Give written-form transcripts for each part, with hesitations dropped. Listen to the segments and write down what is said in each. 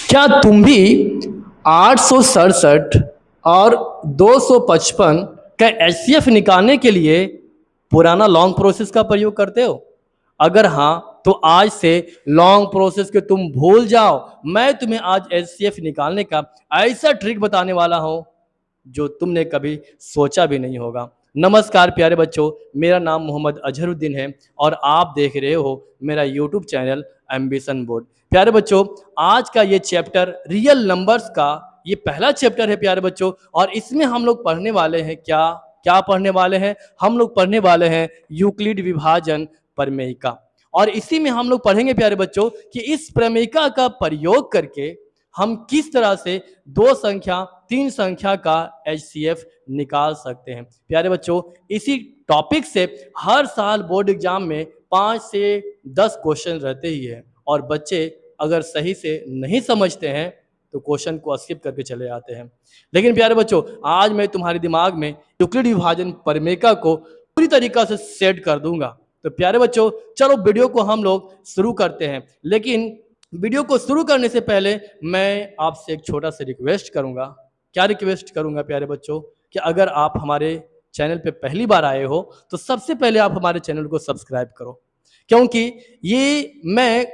क्या तुम भी 867 और 255 का एचसीएफ निकालने के लिए पुराना लॉन्ग प्रोसेस का प्रयोग करते हो? अगर हाँ, तो आज से लॉन्ग प्रोसेस के तुम भूल जाओ। मैं तुम्हें आज एचसीएफ निकालने का ऐसा ट्रिक बताने वाला हूं जो तुमने कभी सोचा भी नहीं होगा। नमस्कार प्यारे बच्चों, मेरा नाम मोहम्मद अजहरुद्दीन है और आप देख रहे हो मेरा यूट्यूब चैनल एम्बिशन बोर्ड। प्यारे बच्चों, आज का ये चैप्टर रियल नंबर्स का ये पहला चैप्टर है प्यारे बच्चों, और इसमें हम लोग पढ़ने वाले हैं क्या क्या पढ़ने वाले हैं? हम लोग पढ़ने वाले हैं यूक्लिड विभाजन प्रमेयिका। और इसी में हम लोग पढ़ेंगे प्यारे बच्चों कि इस प्रमेयिका का प्रयोग करके हम किस तरह से दो संख्या तीन संख्या का एचसीएफ निकाल सकते हैं। प्यारे बच्चों, इसी टॉपिक से हर साल बोर्ड एग्जाम में 5 से 10 क्वेश्चन रहते ही है, और बच्चे अगर सही से नहीं समझते हैं तो क्वेश्चन को स्किप करके चले जाते हैं। लेकिन प्यारे बच्चों, आज मैं तुम्हारे दिमाग में यूक्लिड विभाजन प्रमेयिका को पूरी तरीका से सेट कर दूंगा। तो प्यारे बच्चों, चलो वीडियो को हम लोग शुरू करते हैं। लेकिन वीडियो को शुरू करने से पहले मैं आपसे एक छोटा सा रिक्वेस्ट करूंगा। क्या रिक्वेस्ट करूंगा प्यारे बच्चों? कि अगर आप हमारे चैनल पे पहली बार आए हो तो सबसे पहले आप हमारे चैनल को सब्सक्राइब करो, क्योंकि ये मैं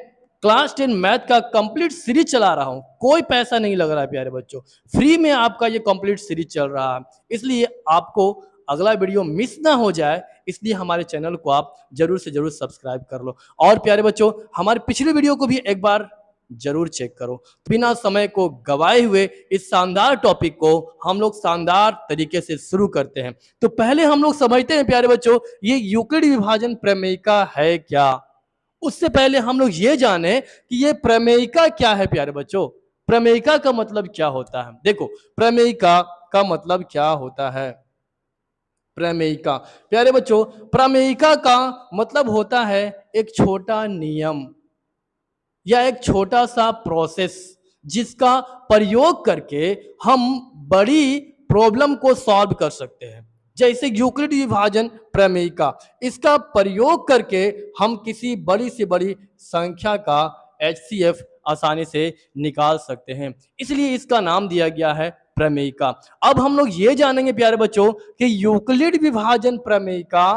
क्लास 10 मैथ का कंप्लीट सीरीज चला रहा हूँ। कोई पैसा नहीं लग रहा है प्यारे बच्चों, फ्री में आपका ये कंप्लीट सीरीज चल रहा है। इसलिए आपको अगला वीडियो मिस ना हो जाए, इसलिए हमारे चैनल को आप जरूर से जरूर सब्सक्राइब कर लो। और प्यारे बच्चों, हमारे पिछले वीडियो को भी एक बार जरूर चेक करो। बिना समय को गवाए हुए इस शानदार टॉपिक को हम लोग शानदार तरीके से शुरू करते हैं। तो पहले हम लोग समझते हैं प्यारे बच्चों, ये यूक्लिड विभाजन प्रमेयिका है क्या। उससे पहले हम लोग ये जाने कि ये प्रमेयिका क्या है। प्यारे बच्चों, प्रमेयिका का मतलब क्या होता है? देखो, प्रमेयिका का मतलब क्या होता है। प्रमेयिका, प्यारे बच्चों, प्रमेयिका का मतलब होता है एक छोटा नियम या एक छोटा सा प्रोसेस जिसका प्रयोग करके हम बड़ी प्रॉब्लम को सॉल्व कर सकते हैं। जैसे यूक्लिड विभाजन प्रमेयिका, इसका प्रयोग करके हम किसी बड़ी से बड़ी संख्या का एचसीएफ आसानी से निकाल सकते हैं, इसलिए इसका नाम दिया गया है प्रमेयिका। अब हम लोग ये जानेंगे प्यारे बच्चों कि यूक्लिड विभाजन प्रमेयिका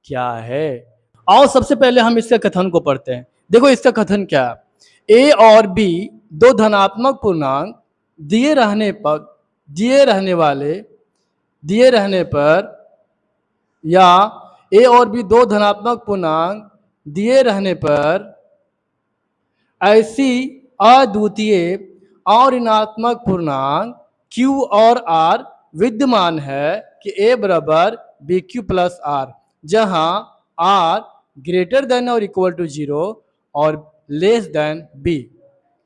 क्या है। आओ सबसे पहले हम इसके कथन को पढ़ते हैं। देखो इसका कथन क्या है। ए और बी दो धनात्मक पूर्णांक दिए रहने पर या ए और बी दो धनात्मक पूर्णांक दिए रहने पर ऐसी अद्वितीय और ऋणात्मक पूर्णांक Q और R विद्यमान है कि A बराबर बी क्यू प्लस आर, जहां R ग्रेटर देन और इक्वल टू 0 और लेस देन B।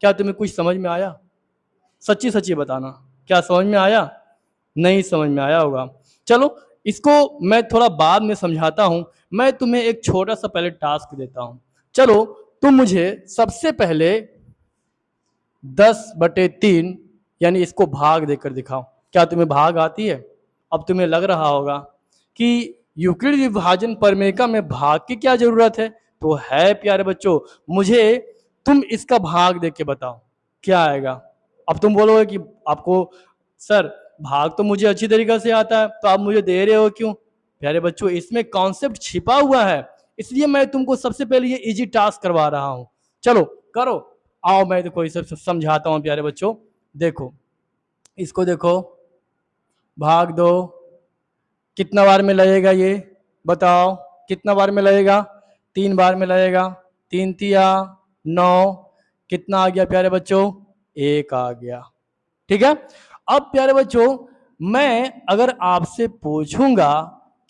क्या तुम्हें कुछ समझ में आया? सच्ची सच्ची बताना, क्या समझ में आया? नहीं समझ में आया होगा। चलो इसको मैं थोड़ा बाद में समझाता हूं। मैं तुम्हें एक छोटा सा पहले टास्क देता हूं। चलो तुम मुझे सबसे पहले 10/3 यानी इसको भाग देकर दिखाओ। क्या तुम्हें भाग आती है? अब तुम्हें लग रहा होगा कि यूक्लिड विभाजन प्रमेयिका में भाग की क्या जरूरत है। तो है प्यारे बच्चों, मुझे तुम इसका भाग देके बताओ क्या आएगा। अब तुम बोलोगे कि आपको सर भाग तो मुझे अच्छी तरीके से आता है, तो आप मुझे दे रहे हो क्यों? प्यारे बच्चों, इसमें कॉन्सेप्ट छिपा हुआ है, इसलिए मैं तुमको सबसे पहले ये इजी टास्क करवा रहा हूं। चलो करो, आओ मैं तो कोई सब समझाता हूं। प्यारे बच्चों देखो, इसको देखो, भाग दो। कितना बार में लगेगा ये बताओ? कितना बार में लगेगा? 3 बार में लगेगा। 3 तिया 9, कितना आ गया प्यारे बच्चों? 1 आ गया। ठीक है। अब प्यारे बच्चों, मैं अगर आपसे पूछूंगा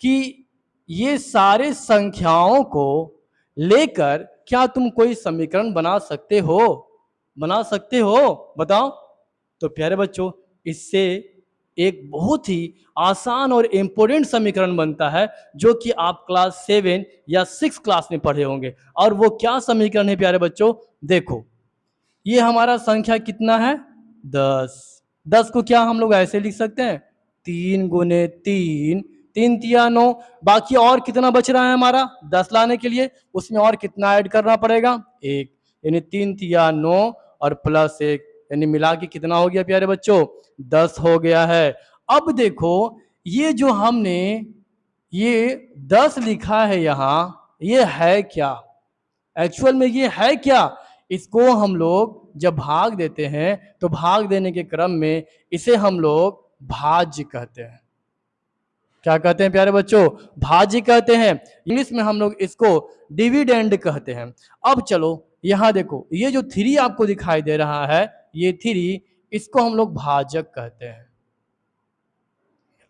कि ये सारे संख्याओं को लेकर क्या तुम कोई समीकरण बना सकते हो? बना सकते हो? बताओ। तो प्यारे बच्चों, इससे एक बहुत ही आसान और इम्पोर्टेंट समीकरण बनता है जो कि आप क्लास 7 या 6 क्लास में पढ़े होंगे। और वो क्या समीकरण है प्यारे बच्चों? देखो, ये हमारा संख्या कितना है? 10। 10 को क्या हम लोग ऐसे लिख सकते हैं? 3 गुने 3, 3 तिया 9। बाकी और कितना बच रहा है हमारा 10 लाने के लिए? उसमें और कितना ऐड करना पड़ेगा? 1, यानी 3 तिया 9 और प्लस 1, यानी मिला के कितना हो गया प्यारे बच्चों, 10 हो गया है। अब देखो ये जो हमने ये 10 लिखा है यहाँ, ये है क्या? एक्चुअल में ये है क्या? इसको हम लोग जब भाग देते हैं तो भाग देने के क्रम में इसे हम लोग भाज्य कहते हैं। क्या कहते हैं प्यारे बच्चों? भाज्य कहते हैं। इंग्लिश में हम लोग इसको डिविडेंड कहते हैं। अब चलो यहाँ देखो, ये जो 3 आपको दिखाई दे रहा है, ये 3 इसको हम लोग भाजक कहते हैं।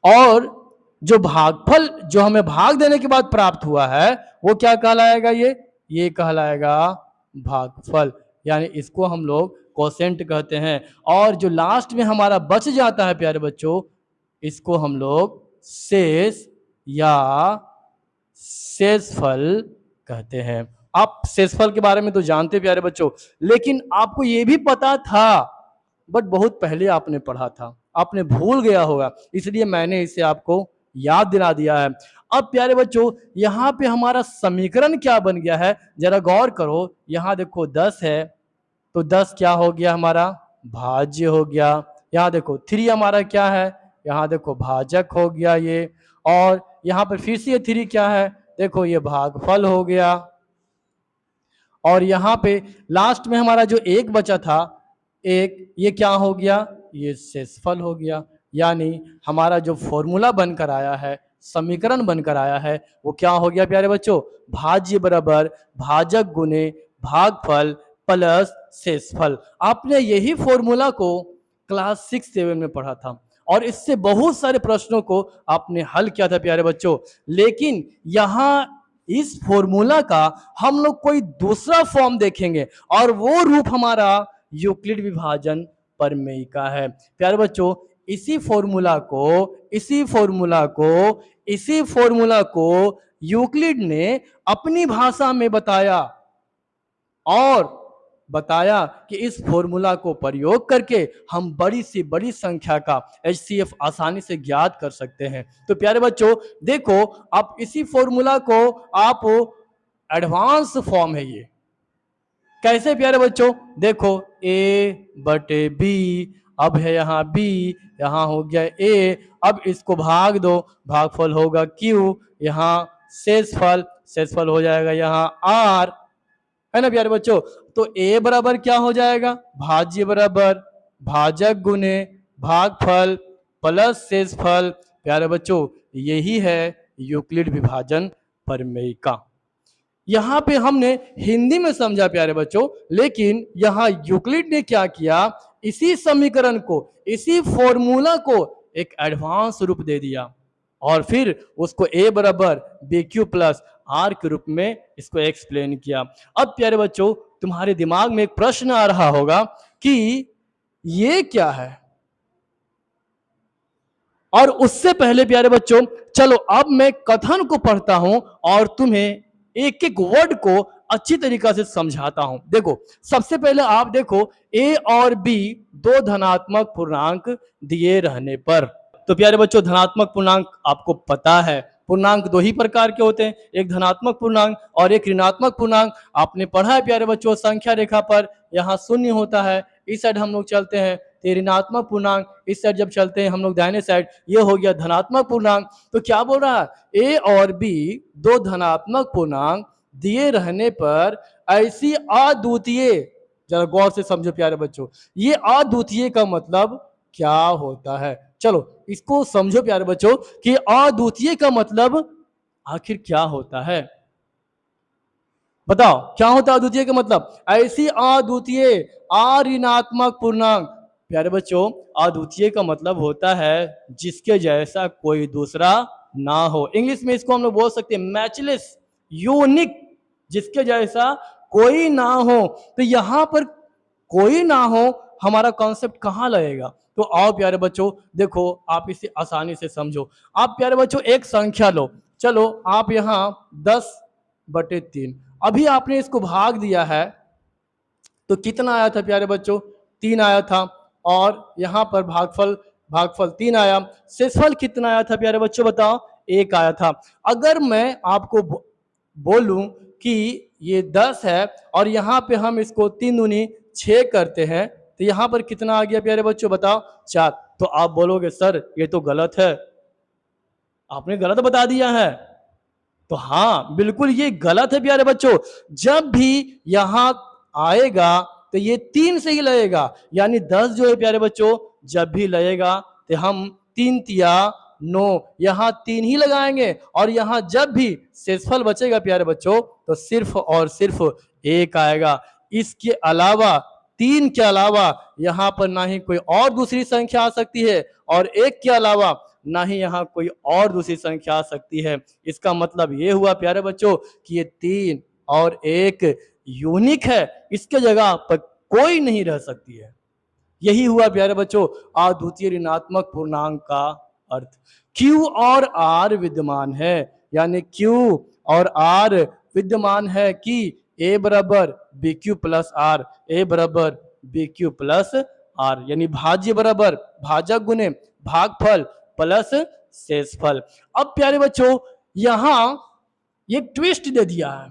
और जो भागफल जो हमें भाग देने के बाद प्राप्त हुआ है वो क्या कहलाएगा? ये कहलाएगा भागफल, यानी इसको हम लोग कोसेंट कहते हैं। और जो लास्ट में हमारा बच जाता है प्यारे बच्चों, इसको हम लोग शेष या शेषफल कहते हैं। आप शेषफल के बारे में तो जानते हैं प्यारे बच्चों, लेकिन आपको ये भी पता था, बट बहुत पहले आपने पढ़ा था, आपने भूल गया होगा, इसलिए मैंने इसे आपको याद दिला दिया है। अब प्यारे बच्चों यहाँ पे हमारा समीकरण क्या बन गया है, जरा गौर करो। यहाँ देखो 10 है, तो 10 क्या हो गया हमारा? भाज्य हो गया। यहाँ देखो 3 हमारा क्या है? यहाँ देखो भाजक हो गया ये। और यहाँ पर फिर से ये 3 क्या है? देखो ये भागफल हो गया। और यहाँ पे लास्ट में हमारा जो 1 बचा था, एक, ये क्या हो गया? ये शेषफल हो गया। यानी हमारा जो फॉर्मूला बनकर आया है, समीकरण बनकर आया है, वो क्या हो गया प्यारे बच्चों? भाज्य बराबर भाजक गुने भागफल प्लस शेषफल। आपने यही फॉर्मूला को क्लास 6-7 में पढ़ा था और इससे बहुत सारे प्रश्नों को आपने हल किया था प्यारे बच्चों। लेकिन यहाँ इस फॉर्मूला का हम लोग कोई दूसरा फॉर्म देखेंगे और वो रूप हमारा यूक्लिड विभाजन प्रमेय का है। प्यारे बच्चों इसी फॉर्मूला को यूक्लिड ने अपनी भाषा में बताया और बताया कि इस फॉर्मूला को प्रयोग करके हम बड़ी से बड़ी संख्या का HCF आसानी से ज्ञात कर सकते हैं। तो प्यारे बच्चों देखो, आप इसी फॉर्मूला को आप एडवांस फॉर्म है ये। कैसे प्यारे बच्चों? देखो A/B, अब है यहाँ B, यहाँ हो गया A, अब इसको भाग दो, भागफल होगा Q, यहाँ शेषफल हो जाएगा यहाँ R, है ना प्यारे बच्चों? तो A बराबर क्या हो जाएगा? भाज्य बराबर भाजक गुने भागफल प्लस शेषफल। प्यारे बच्चों यही है यूक्लिड विभाजन प्रमेय का। यहाँ पे हमने हिंदी में समझा प्यारे बच्चों, लेकिन यहाँ यूक्लिड ने क्या किया? इसी समीकरण को, इसी फॉर्मूला को एक एडवांस रूप दे दिया और फिर उसको A बराबर BQ प्लस R के रूप में इसको एक्सप्लेन किया। अब प्यारे बच्चों तुम्हारे दिमाग में एक प्रश्न आ रहा होगा कि ये क्या है? और उससे पहले प्यारे बच्चों चलो अब मैं कथन को पढ़ता हूं और तुम्हें एक एक वर्ड को अच्छी तरीका से समझाता हूं। देखो सबसे पहले आप देखो A और B दो धनात्मक पूर्णांक दिए रहने पर, तो प्यारे बच्चों धनात्मक पूर्णांक आपको पता है, पूर्णांक दो ही प्रकार के होते हैं, एक धनात्मक पूर्णांक और एक ऋणात्मक पूर्णांक। आपने पढ़ा है प्यारे बच्चों संख्या रेखा पर यहाँ शून्य होता है, इस साइड हम लोग चलते हैं तो ऋणात्मक पूर्णांक, इस साइड जब चलते हैं हम लोग दाहिने साइड, ये हो गया धनात्मक पूर्णांक। तो क्या बोल रहा है? A और B दो धनात्मक पूर्णांक दिए रहने पर ऐसी अद्वितीय, जरा गौर से समझो प्यारे बच्चों, ये अद्वितीय का मतलब क्या होता है? चलो इसको समझो प्यारे बच्चों कि अद्वितीय का मतलब आखिर क्या होता है? बताओ क्या होता है अद्वितीय का मतलब? ऐसी अद्वितीय अऋणात्मक पूर्णांक। प्यारे बच्चों अद्वितीय का मतलब होता है जिसके जैसा कोई दूसरा ना हो। इंग्लिश में इसको हम लोग बोल सकते हैं मैचलेस, यूनिक, जिसके जैसा कोई ना हो। तो यहाँ पर कोई ना हो हमारा कॉन्सेप्ट कहाँ लगेगा? तो आओ प्यारे बच्चों देखो आप इसे आसानी से समझो। आप प्यारे बच्चों एक संख्या लो, चलो आप यहाँ 10/3, अभी आपने इसको भाग दिया है तो कितना आया था प्यारे बच्चों? 3 आया था। और यहाँ पर भागफल 3 आया। शेषफल कितना आया था प्यारे बच्चों बताओ? 1 आया था। अगर मैं आपको बोलूं कि ये 10 है और यहाँ पे हम इसको 3 दूनी 6 करते हैं तो यहाँ पर कितना आ गया प्यारे बच्चों, बताओ 4। तो आप बोलोगे सर ये तो गलत है, आपने गलत बता दिया है। तो हाँ बिल्कुल ये गलत है प्यारे बच्चों। जब भी यहां आएगा तो ये 3 से ही लगेगा, यानी 10 जो है प्यारे बच्चों जब भी लगेगा तो हम 3 तिया 9 यहां 3 ही लगाएंगे, और यहां जब भी शेषफल बचेगा प्यारे बच्चों तो सिर्फ और सिर्फ 1 आएगा। इसके अलावा 3 के अलावा यहां पर ना ही कोई और दूसरी संख्या आ सकती है, और 1 के अलावा ना ही यहाँ कोई और दूसरी संख्या आ सकती है। इसका मतलब ये हुआ प्यारे बच्चों कि ये 3 और 1 यूनिक है, इसके जगह पर कोई नहीं रह सकती है। यही हुआ प्यारे बच्चों अद्वितीय ऋणात्मक पूर्णांक का अर्थ। Q और R विद्यमान है, यानी Q और R विद्यमान है कि A बराबर BQ प्लस R, A बराबर BQ प्लस R, यानी भाज्य बराबर भाजक गुने भागफल प्लस शेषफल। अब प्यारे बच्चों यहां ये ट्विस्ट दे दिया है।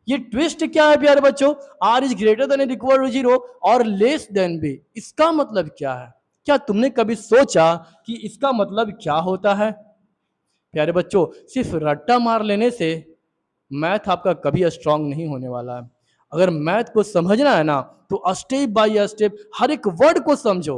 ये ट्विस्ट क्या है प्यारे बच्चों, R is greater than equal to 0 और लेस देन B। इसका मतलब क्या है? क्या तुमने कभी सोचा कि इसका मतलब क्या होता है? प्यारे बच्चों सिर्फ रट्टा मार लेने से मैथ आपका कभी स्ट्रांग नहीं होने वाला है। अगर मैथ को समझना है ना तो स्टेप बाय स्टेप हर एक वर्ड को समझो,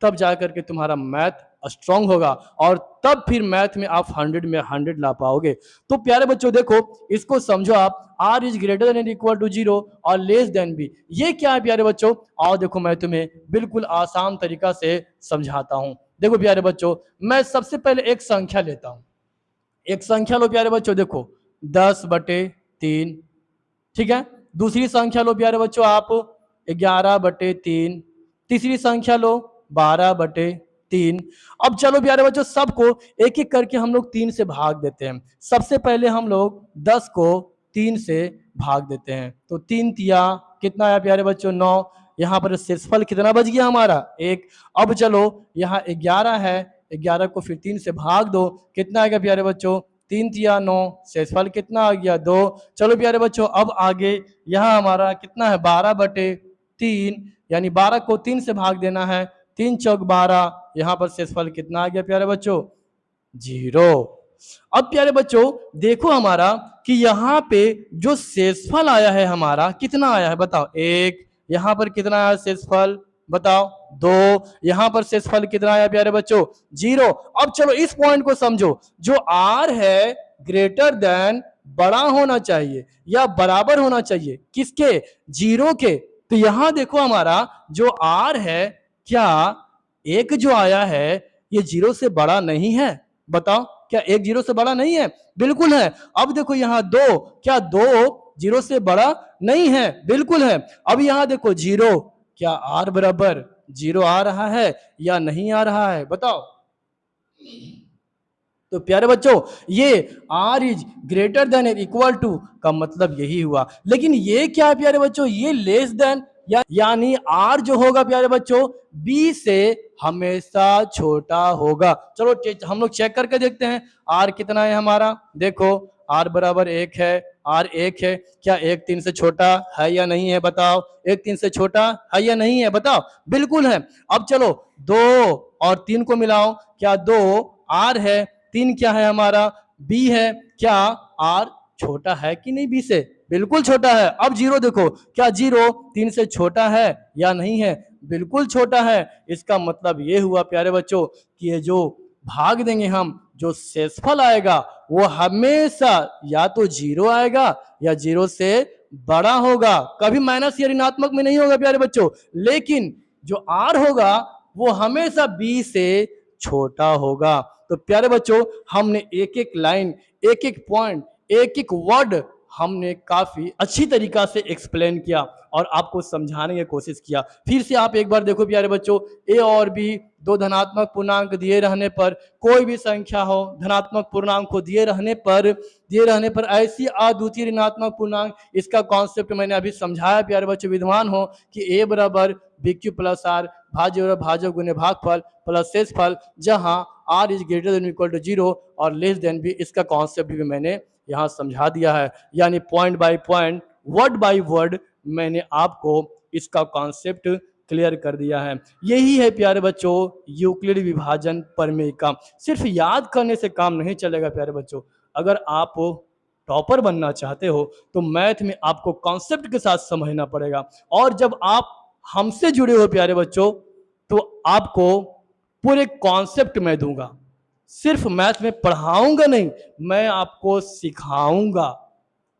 तब जाकर के तुम्हारा मैथ स्ट्रांग होगा, और तब फिर मैथ में आप 100 में 100 ला पाओगे। तो प्यारे बच्चों देखो इसको समझो आप, R is greater than equal to 0 और लेस देन B। ये क्या है प्यारे बच्चों, और देखो मैं तुम्हें बिल्कुल आसान तरीका से समझाता हूं। देखो प्यारे बच्चों मैं सबसे पहले एक संख्या लेता हूं, एक संख्या लो प्यारे बच्चों, देखो 10/3, ठीक है। दूसरी संख्या लो प्यारे बच्चों आप 11/3, तीसरी संख्या लो 12/3। अब चलो प्यारे बच्चों सबको एक एक करके हम लोग 3 से भाग देते हैं। सबसे पहले हम लोग 10 को 3 से भाग देते हैं, तो 3 तिया कितना है प्यारे बच्चों 9। यहाँ पर शेषफल कितना बच गया हमारा 1। अब चलो यहाँ 11 है, 11 को फिर 3 से भाग दो, कितना आएगा प्यारे बच्चों 3 तिया 9, शेषफल कितना आ गया 2। चलो प्यारे बच्चों अब आगे यहाँ हमारा कितना है 12/3, यानी 12 को 3 से भाग देना है, 3 चौक 12, यहाँ पर शेषफल कितना आ गया प्यारे बच्चों 0। अब प्यारे बच्चों देखो हमारा कि यहाँ पे जो शेषफल आया है हमारा कितना आया है बताओ 1, यहाँ पर कितना आया शेषफल बताओ 2, यहाँ पर शेषफल कितना आया प्यारे बच्चों 0। अब चलो इस पॉइंट को समझो, जो R है ग्रेटर देन बड़ा होना चाहिए या बराबर होना चाहिए किसके 0 के। तो यहां देखो हमारा जो R है क्या 1 जो आया है ये 0 से बड़ा नहीं है, बताओ क्या 1 0 से बड़ा नहीं है? बिल्कुल है। अब देखो यहाँ 2, क्या 2 0 से बड़ा नहीं है? बिल्कुल है। अब यहाँ देखो 0, क्या R बराबर 0 आ रहा है या नहीं आ रहा है बताओ। तो प्यारे बच्चों ये R is greater than equal to का मतलब यही हुआ। लेकिन ये क्या है प्यारे बच्चों, ये लेस देन, यानी R जो होगा प्यारे बच्चों B से हमेशा छोटा होगा। चलो हम लोग चेक करके देखते हैं R कितना है हमारा। देखो R बराबर 1 है, R 1 है, क्या 1 3 से छोटा है या नहीं है बताओ। 1 3 से छोटा है या नहीं है बताओ, बिल्कुल है। अब चलो 2 और 3 को मिलाओ, क्या 2 R है, 3 क्या है हमारा B है, क्या R छोटा है कि नहीं B से? बिल्कुल छोटा है। अब 0 देखो, क्या 0 3 से छोटा है या नहीं है? बिल्कुल छोटा है। इसका मतलब ये हुआ प्यारे बच्चों कि ये जो भाग देंगे हम, जो शेषफल आएगा वो हमेशा या तो 0 आएगा या 0 से बड़ा होगा, कभी माइनस या ऋणात्मक में नहीं होगा प्यारे बच्चों। लेकिन जो R होगा वो हमेशा B से छोटा होगा। तो प्यारे बच्चों हमने एक एक लाइन, एक एक पॉइंट, एक एक वर्ड हमने काफी अच्छी तरीका से एक्सप्लेन किया और आपको समझाने की कोशिश किया। फिर से आप एक बार देखो प्यारे बच्चों, ए और बी दो धनात्मक पूर्णांक दिए रहने पर, कोई भी संख्या हो धनात्मक पूर्णांक को दिए रहने पर ऐसी अद्वितीय ऋणात्मक पूर्णांक, इसका कॉन्सेप्ट मैंने अभी समझाया प्यारे बच्चों, विद्वान हो कि ए बराबर BQ प्लस आर भाज्य भाजक गुने भागफल प्लस शेषफल, जहां R is greater than equal to 0 और लेस देन B, इसका कॉन्सेप्ट भी मैंने यहाँ समझा दिया है। यानी point by point, word by word मैंने आपको इसका कॉन्सेप्ट क्लियर कर दिया है। यही है प्यारे बच्चों यूक्लिड विभाजन प्रमेय का। सिर्फ याद करने से काम नहीं चलेगा प्यारे बच्चों। अगर आप टॉपर बनना चाहते हो तो मैथ में आपको कॉन्सेप्ट के साथ समझना पड़ेगा। और जब आप हमसे जुड़े हो प्यारे बच्चों तो आपको पूरे कॉन्सेप्ट मैं दूंगा। सिर्फ मैथ में पढ़ाऊंगा नहीं, मैं आपको सिखाऊंगा,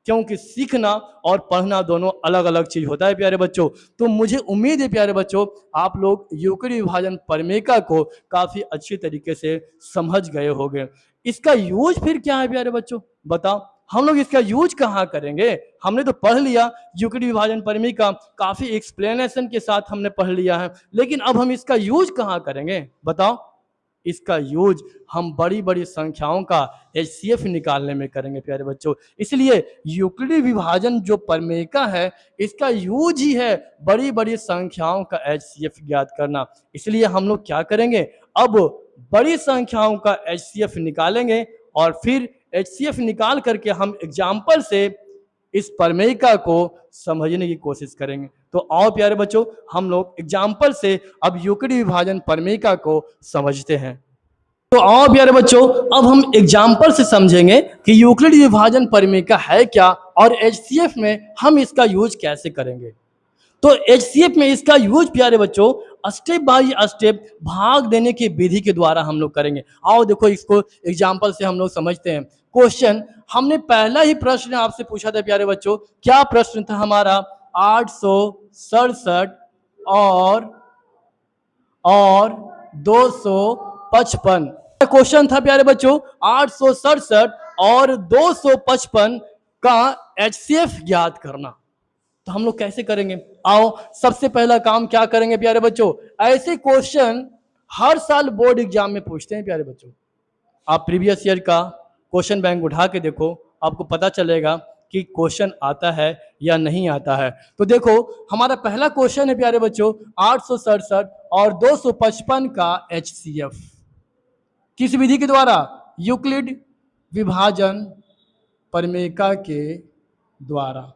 क्योंकि सीखना और पढ़ना दोनों अलग अलग चीज होता है प्यारे बच्चों। तो मुझे उम्मीद है प्यारे बच्चों आप लोग यूक्लिड विभाजन प्रमेय को काफी अच्छी तरीके से समझ गए होंगे। इसका यूज फिर क्या है प्यारे बच्चों, बताओ हम लोग इसका यूज कहाँ करेंगे। हमने तो पढ़ लिया यूक्लिड विभाजन प्रमेय का, काफी एक्सप्लेनेशन के साथ हमने पढ़ लिया है, लेकिन अब हम इसका यूज कहाँ करेंगे बताओ। इसका यूज हम बड़ी बड़ी संख्याओं का एचसीएफ निकालने में करेंगे प्यारे बच्चों। इसलिए यूक्लिड विभाजन जो प्रमेय का है इसका यूज ही है बड़ी बड़ी संख्याओं का एचसीएफ ज्ञात करना। इसलिए हम लोग क्या करेंगे, अब बड़ी संख्याओं का एचसीएफ निकालेंगे और फिर एचसीएफ निकाल करके हम एग्जाम्पल से इस प्रमेयिका को समझने की कोशिश करेंगे। तो आओ प्यारे बच्चों हम लोग एग्जाम्पल से अब यूक्लिड विभाजन प्रमेयिका को समझते हैं। तो आओ प्यारे बच्चों अब हम एग्जाम्पल से समझेंगे कि यूक्लिड विभाजन प्रमेयिका है क्या और एचसीएफ में हम इसका यूज कैसे करेंगे। तो एचसीएफ में इसका यूज प्यारे बच्चों स्टेप बाय स्टेप भाग देने की विधि के द्वारा हम लोग करेंगे। आओ देखो इसको एग्जाम्पल से हम लोग समझते हैं। क्वेश्चन हमने पहला ही प्रश्न आपसे पूछा था प्यारे बच्चों, क्या प्रश्न था हमारा, 867 और 255 क्वेश्चन था प्यारे बच्चों। 867 और 255 का एचसीएफ ज्ञात करना। तो हम लोग कैसे करेंगे, आओ सबसे पहला काम क्या करेंगे प्यारे बच्चों, ऐसे क्वेश्चन हर साल बोर्ड एग्जाम में पूछते हैं प्यारे बच्चों। आप प्रीवियस ईयर का क्वेश्चन बैंक उठा के देखो, आपको पता चलेगा कि क्वेश्चन आता है या नहीं आता है। तो देखो हमारा पहला क्वेश्चन है प्यारे बच्चों 867 और 255 का एचसीएफ किस विधि के द्वारा, यूक्लिड विभाजन प्रमेयिका के द्वारा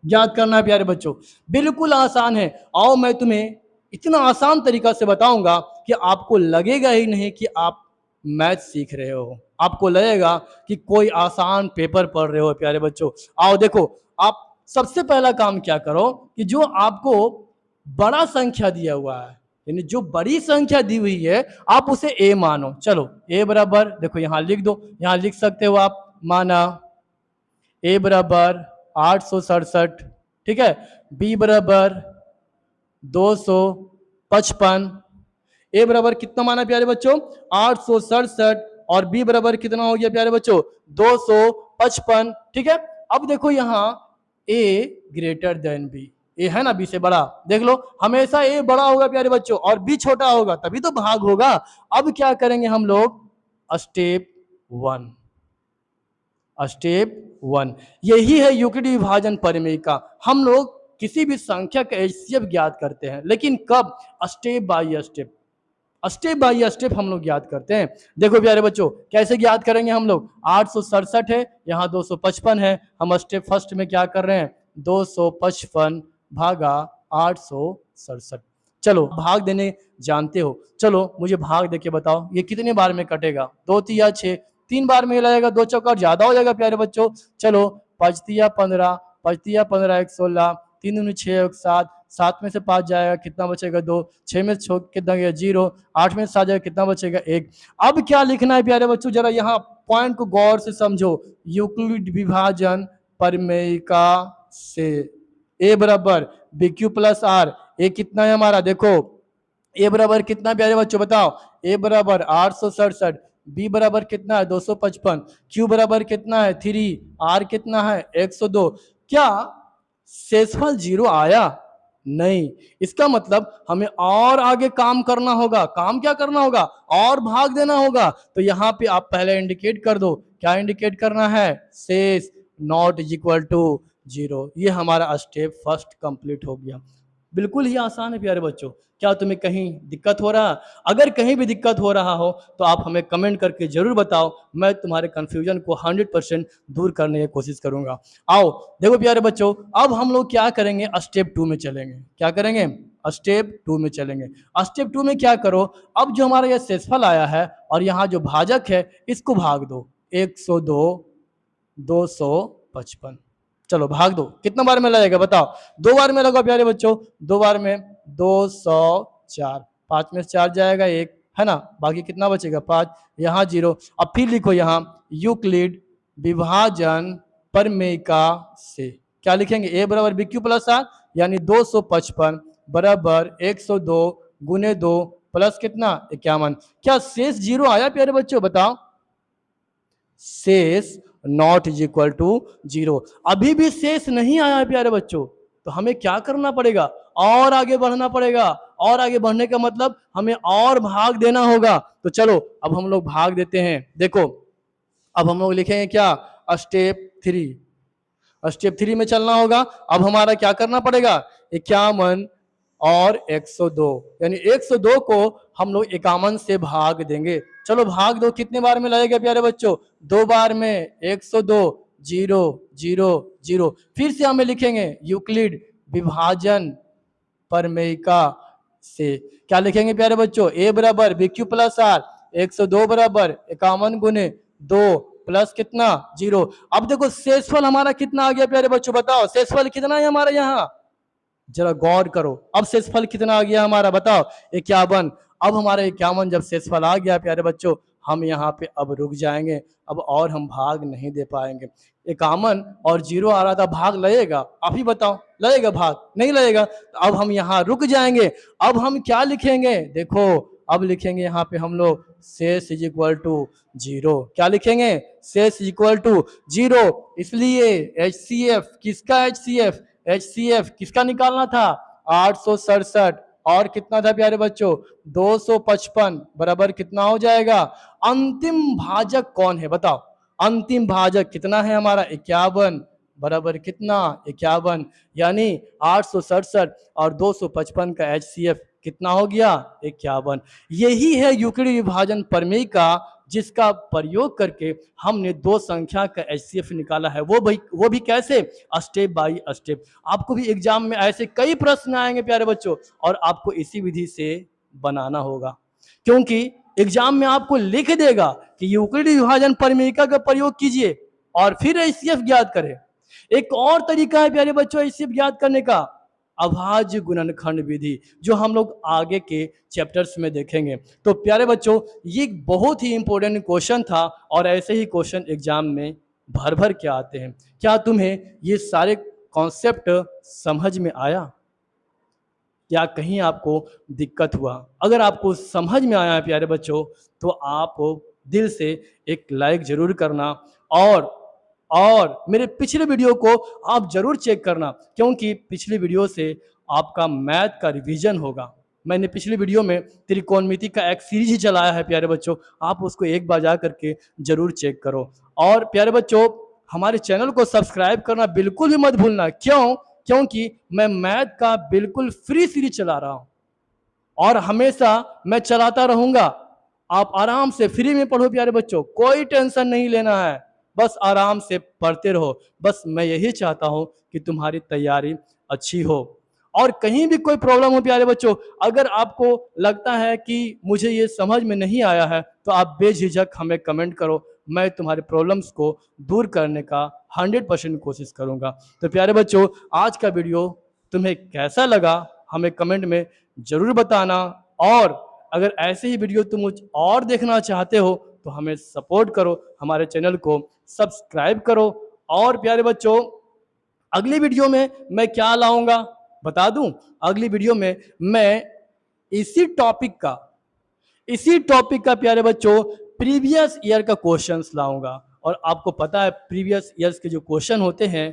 ज्ञात करना है प्यारे बच्चों। बिल्कुल आसान है। आओ मैं तुम्हें इतना आसान तरीका से बताऊंगा कि आपको लगेगा ही नहीं कि आप मैथ सीख रहे हो, आपको लगेगा कि कोई आसान पेपर पढ़ रहे हो प्यारे बच्चों। आओ देखो आप सबसे पहला काम क्या करो कि जो आपको बड़ा संख्या दिया हुआ है, यानी जो बड़ी संख्या दी हुई है आप उसे ए मानो। चलो ए बराबर देखो यहां लिख दो, यहां लिख सकते हो आप, माना ए बराबर 867, ठीक है, बी बराबर 255, ए बराबर कितना माना प्यारे बच्चों 867 और बी बराबर कितना हो गया प्यारे बच्चों 255, ठीक है। अब देखो यहां ए ग्रेटर देन बी, ए है ना बी से बड़ा, देख लो हमेशा ए बड़ा होगा प्यारे बच्चों और बी छोटा होगा तभी तो भाग होगा। अब क्या करेंगे हम लोग, स्टेप वन, यही है यूक्लिड विभाजन प्रमेय का। हम लोग किसी भी संख्या का एचसीएफ ज्ञात करते हैं, लेकिन कब, स्टेप बाय स्टेप हम लोग ज्ञात करते हैं। देखो प्यारे बच्चों कैसे ज्ञात करेंगे हम लोग, 867 है, यहाँ 255 है, हम स्टेप फर्स्ट में क्या कर रहे हैं 255 भागा 867। चलो भाग देने जानते हो, चलो मुझे भाग देके बताओ ये कितने बार में कटेगा, 2 तिया 6, 3 बार में लगेगा, 2 चौका ज्यादा हो जाएगा प्यारे बच्चों। चलो 5 तिया 15, 5 तिया 15 1 16, 3 दूनी 6 1 7, 7 में से 5 जाएगा कितना बचेगा 2, 6 में से कितना गया 0, 8 में से 7 जाएगा कितना बचेगा 1। अब क्या लिखना है प्यारे बच्चों, जरा यहाँ पॉइंट को गौर से समझो। यूक्लिड विभाजन प्रमेयिका से ए बराबर बी क्यू प्लस आर, ए कितना है हमारा, देखो ए बराबर कितना प्यारे बच्चों बताओ, ए बराबर 867, बी बराबर कितना है 255, क्यू बराबर कितना है 3, आर कितना है 102। क्या शेषफल 0 आया, नहीं, इसका मतलब हमें और आगे काम करना होगा। काम क्या करना होगा, और भाग देना होगा। तो यहाँ पे आप पहले इंडिकेट कर दो, क्या इंडिकेट करना है, शेष नॉट इज इक्वल टू 0। ये हमारा स्टेप फर्स्ट कंप्लीट हो गया। बिल्कुल ही आसान है प्यारे बच्चों। क्या तुम्हें कहीं दिक्कत हो रहा? अगर कहीं भी दिक्कत हो रहा हो तो आप हमें कमेंट करके ज़रूर बताओ, मैं तुम्हारे कन्फ्यूजन को 100% दूर करने की कोशिश करूँगा। आओ, देखो प्यारे बच्चों, अब हम लोग क्या करेंगे, स्टेप 2 में चलेंगे। क्या करेंगे? स्टेप 2 में चलेंगे। स्टेप 2 में क्या करो, अब जो हमारा ये शेषफल आया है और यहाँ जो भाजक है, इसको भाग दो। 102, 255। चलो भाग दो, कितना बार में लगेगा बताओ? 2 बार में लगाओ प्यारे बच्चों, 2 बार में 204, 5 में से 4 जाएगा 1, है ना? बाकी कितना बचेगा? 5, यहाँ 0। अब फिर लिखो यहाँ यूक्लिड विभाजन प्रमेयिका से क्या लिखेंगे? a बराबर bq प्लस r, यानी 255 बराबर 102 गुने 2 प्लस कितना? 51। क्या शेष 0 आया प्यारे बच्चों? बताओ। शेष नॉट इज इक्वल टू 0। अभी भी शेष नहीं आया है प्यारे बच्चों, तो हमें क्या करना पड़ेगा? और आगे बढ़ना पड़ेगा। और आगे बढ़ने का मतलब हमें और भाग देना होगा। तो चलो अब हम लोग भाग देते हैं। देखो अब हम लोग लिखेंगे क्या? स्टेप 3। स्टेप 3 में चलना होगा। अब हमारा क्या करना पड़ेगा? 51 और 102, यानी 102 को हम लोग 51 से भाग देंगे। चलो भाग दो, कितने बार में लगेगा प्यारे बच्चों? 2 बार में। 102 0 0 0। फिर से हमें लिखेंगे यूक्लिड विभाजन प्रमेयिका से। क्या लिखेंगे प्यारे बच्चों? a बराबर bq प्लस r, 102 बराबर 51 गुने 2 प्लस कितना? 0। अब देखो शेषफल हमारा कितना आ गया प्यारे बच्चों? बताओ शेषफल कितना है हमारा यहाँ? जरा गौर करो। अब शेषफल कितना आ गया हमारा? बताओ। 51। अब हमारा 51 जब शेषफल आ गया प्यारे बच्चों, हम यहाँ पे अब रुक जाएंगे। अब और हम भाग नहीं दे पाएंगे। 51 और 0 आ रहा था, भाग लगेगा? आप ही बताओ, लगेगा भाग? नहीं लगेगा। तो अब हम यहाँ रुक जाएंगे। अब हम क्या लिखेंगे? देखो अब लिखेंगे यहाँ पे हम लोग शेष इज इक्वल टू 0। क्या लिखेंगे? शेष इज इक्वल टू 0। इसलिए HCF, किसका HCF? HCF किसका निकालना था? 867। और कितना था प्यारे बच्चों? 255 बराबर कितना हो जाएगा? अंतिम भाजक कौन है बताओ? अंतिम भाजक कितना है हमारा? 51 बराबर कितना? 51, यानी 867 और 255 का HCF कितना हो गया? 51। यही है यूक्लिड विभाजन प्रमेय का, जिसका प्रयोग करके हमने 2 संख्या का HCF निकाला है। वो भी कैसे? Step by step. आपको भी एग्जाम में ऐसे कई प्रश्न आएंगे प्यारे बच्चों, और आपको इसी विधि से बनाना होगा, क्योंकि एग्जाम में आपको लिख देगा कि यूक्लिड विभाजन प्रमेयिका का प्रयोग कीजिए और फिर HCF ज्ञात करें। एक और तरीका है प्यारे बच्चों HCF ज्ञात करने का, अभाज्य गुणनखंड विधि, जो हम लोग आगे के चैप्टर्स में देखेंगे। तो प्यारे बच्चों, ये बहुत ही इंपॉर्टेंट क्वेश्चन था, और ऐसे ही क्वेश्चन एग्जाम में भर भर के आते हैं। क्या तुम्हें ये सारे कॉन्सेप्ट समझ में आया? या कहीं आपको दिक्कत हुआ? अगर आपको समझ में आया है प्यारे बच्चों, तो आप दिल से एक लाइक जरूर करना, और मेरे पिछले वीडियो को आप जरूर चेक करना, क्योंकि पिछले वीडियो से आपका मैथ का रिवीजन होगा। मैंने पिछले वीडियो में त्रिकोणमिति का एक सीरीज ही चलाया है प्यारे बच्चों, आप उसको एक बार जा करके जरूर चेक करो। और प्यारे बच्चों, हमारे चैनल को सब्सक्राइब करना बिल्कुल भी मत भूलना। क्यों? क्योंकि मैं मैथ का बिल्कुल फ्री सीरीज चला रहा हूं, और हमेशा मैं चलाता रहूंगा। आप आराम से फ्री में पढ़ो प्यारे बच्चों, कोई टेंशन नहीं लेना है, बस आराम से पढ़ते रहो। बस मैं यही चाहता हूं कि तुम्हारी तैयारी अच्छी हो। और कहीं भी कोई प्रॉब्लम हो प्यारे बच्चों, अगर आपको लगता है कि मुझे ये समझ में नहीं आया है, तो आप बेझिझक हमें कमेंट करो, मैं तुम्हारे प्रॉब्लम्स को दूर करने का 100% कोशिश करूंगा। तो प्यारे बच्चों, आज का वीडियो तुम्हें कैसा लगा हमें कमेंट में जरूर बताना, और अगर ऐसे ही वीडियो तुम और देखना चाहते हो तो हमें सपोर्ट करो, हमारे चैनल को सब्सक्राइब करो। और प्यारे बच्चों, अगली वीडियो में मैं क्या लाऊंगा बता दूं? अगली वीडियो में मैं इसी टॉपिक का प्यारे बच्चों प्रीवियस ईयर का क्वेश्चंस लाऊंगा। और आपको पता है प्रीवियस ईयर्स के जो क्वेश्चन होते हैं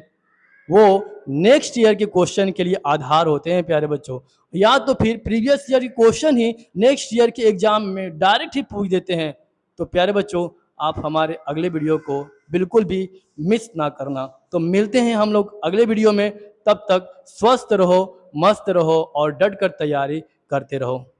वो नेक्स्ट ईयर के क्वेश्चन के लिए आधार होते हैं प्यारे बच्चों, या तो फिर प्रीवियस ईयर के क्वेश्चन ही नेक्स्ट ईयर के एग्जाम में डायरेक्ट ही पूछ देते हैं। तो प्यारे बच्चों, आप हमारे अगले वीडियो को बिल्कुल भी मिस ना करना। तो मिलते हैं हम लोग अगले वीडियो में, तब तक स्वस्थ रहो, मस्त रहो और डट कर तैयारी करते रहो।